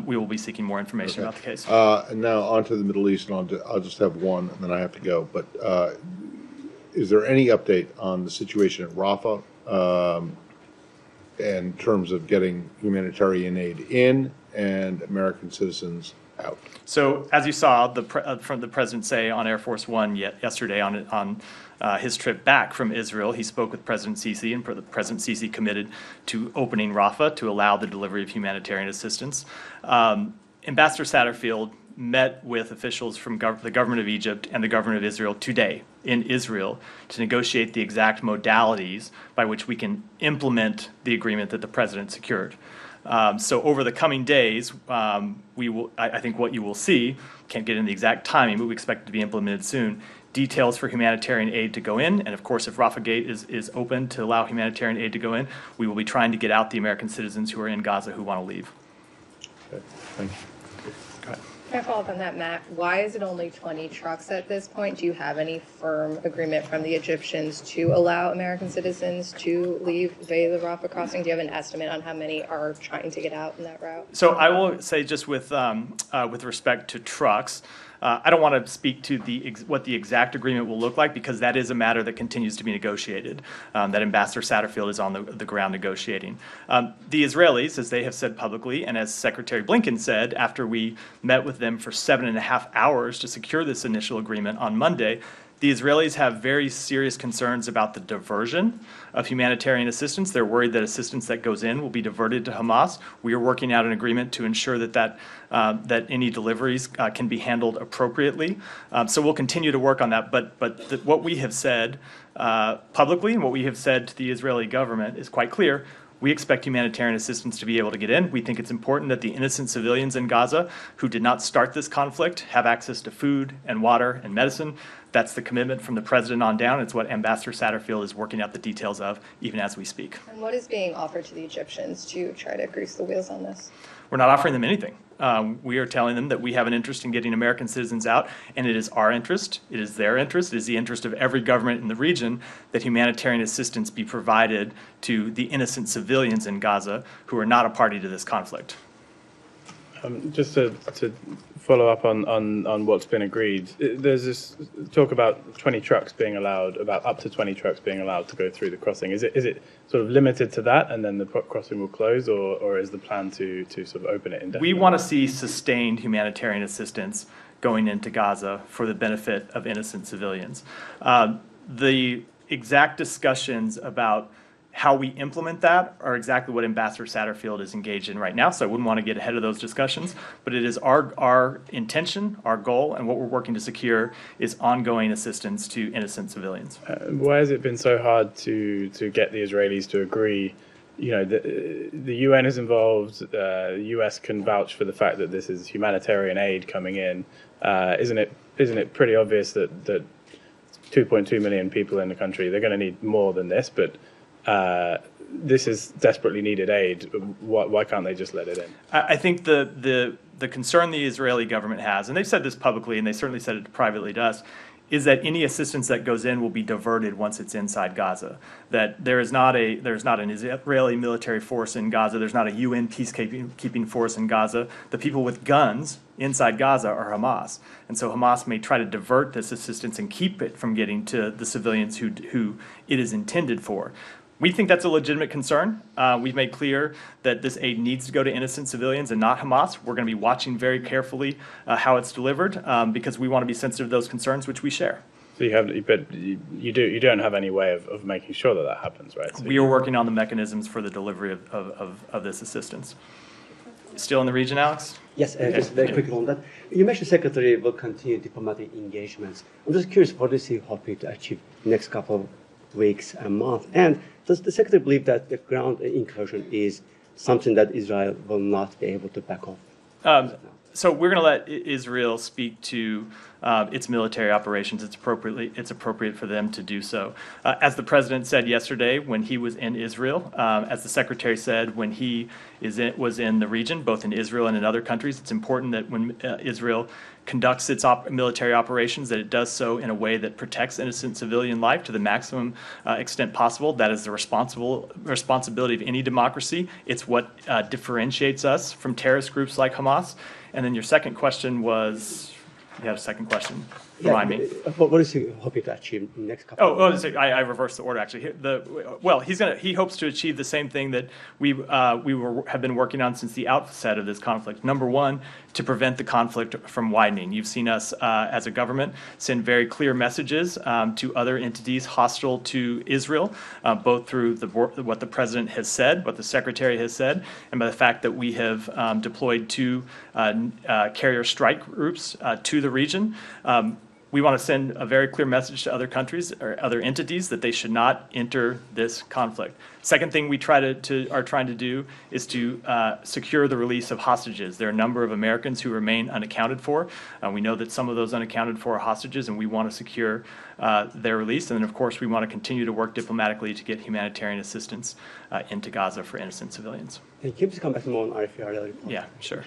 we will be seeking more information about the case. And now on to the Middle East, and I'll just have one, and then I have to go. But is there any update on the situation at Rafah in terms of getting humanitarian aid in and American citizens out? So, as you saw, from the president say on Air Force One yesterday on his trip back from Israel, he spoke with President Sisi, and President Sisi committed to opening Rafah to allow the delivery of humanitarian assistance. Ambassador Satterfield met with officials from the government of Egypt and the government of Israel today in Israel to negotiate the exact modalities by which we can implement the agreement that the president secured. So over the coming days, I think what you will see, can't get into the exact timing, but we expect it to be implemented soon, details for humanitarian aid to go in. And of course, if Rafah Gate is open to allow humanitarian aid to go in, we will be trying to get out the American citizens who are in Gaza who want to leave. Okay, thank you. Go ahead. Can I follow up on that, Matt? Why is it only 20 trucks at this point? Do you have any firm agreement from the Egyptians to allow American citizens to leave via the Rafah crossing? Do you have an estimate on how many are trying to get out in that route? So I will say, just with respect to trucks, I don't want to speak to what the exact agreement will look like, because that is a matter that continues to be negotiated, that Ambassador Satterfield is on the ground negotiating. The Israelis, as they have said publicly, and as Secretary Blinken said after we met with them for 7.5 hours to secure this initial agreement on Monday, the Israelis have very serious concerns about the diversion of humanitarian assistance. They're worried that assistance that goes in will be diverted to Hamas. We are working out an agreement to ensure that any deliveries can be handled appropriately. So we'll continue to work on that. But what we have said publicly and what we have said to the Israeli government is quite clear. We expect humanitarian assistance to be able to get in. We think it's important that the innocent civilians in Gaza who did not start this conflict have access to food and water and medicine. That's the commitment from the president on down. It's what Ambassador Satterfield is working out the details of, even as we speak. And what is being offered to the Egyptians to try to grease the wheels on this? We're not offering them anything. We are telling them that we have an interest in getting American citizens out, and it is our interest, it is their interest, it is the interest of every government in the region that humanitarian assistance be provided to the innocent civilians in Gaza who are not a party to this conflict. Just to follow up on what's been agreed, there's this talk about 20 trucks being allowed, about up to 20 trucks being allowed to go through the crossing. Is it sort of limited to that, and then the crossing will close, or is the plan to sort of open it indefinitely? We want to see sustained humanitarian assistance going into Gaza for the benefit of innocent civilians. The exact discussions about how we implement that are exactly what Ambassador Satterfield is engaged in right now, so I wouldn't want to get ahead of those discussions, but it is our intention, our goal, and what we're working to secure is ongoing assistance to innocent civilians. Why has it been so hard to get the Israelis to agree? You know, the UN is involved, the US can vouch for the fact that this is humanitarian aid coming in. Isn't it pretty obvious that 2.2 million people in the country, they're going to need more than this, but this is desperately needed aid. Why can't they just let it in? I think the concern the Israeli government has, and they've said this publicly, and they certainly said it privately to us, is that any assistance that goes in will be diverted once it's inside Gaza. That there's not an Israeli military force in Gaza. There's not a UN peacekeeping force in Gaza. The people with guns inside Gaza are Hamas, and so Hamas may try to divert this assistance and keep it from getting to the civilians who it is intended for. We think that's a legitimate concern. We've made clear that this aid needs to go to innocent civilians and not Hamas. We're going to be watching very carefully how it's delivered because we want to be sensitive to those concerns, which we share. So you don't have any way of making sure that happens, right? So we are working on the mechanisms for the delivery of this assistance. Still in the region, Alex? Yes, just very quickly on that. You mentioned Secretary will continue diplomatic engagements. I'm just curious, what is he hoping to achieve next couple of weeks and months? And does the Secretary believe that the ground incursion is something that Israel will not be able to back off? So we're going to let Israel speak to its military operations. It's appropriate for them to do so. As the president said yesterday when he was in Israel, as the secretary said when he was in the region, both in Israel and in other countries, it's important that when Israel conducts its military operations, that it does so in a way that protects innocent civilian life to the maximum extent possible. That is the responsibility of any democracy. It's what differentiates us from terrorist groups like Hamas. And then your second question was, you had a second question. Remind me. What is he hoping to achieve in the next couple of months? I reversed the order actually. He hopes to achieve the same thing that we have been working on since the outset of this conflict. Number one, to prevent the conflict from widening. You've seen us as a government send very clear messages to other entities hostile to Israel, both through what the president has said, what the secretary has said, and by the fact that we have deployed 2 carrier strike groups to the region. We want to send a very clear message to other countries or other entities that they should not enter this conflict. Second thing we are trying to do is to secure the release of hostages. There are a number of Americans who remain unaccounted for. We know that some of those unaccounted for are hostages, and we want to secure their release. And then, of course, we want to continue to work diplomatically to get humanitarian assistance into Gaza for innocent civilians. Can you please come back more on RFR? Yeah, sure.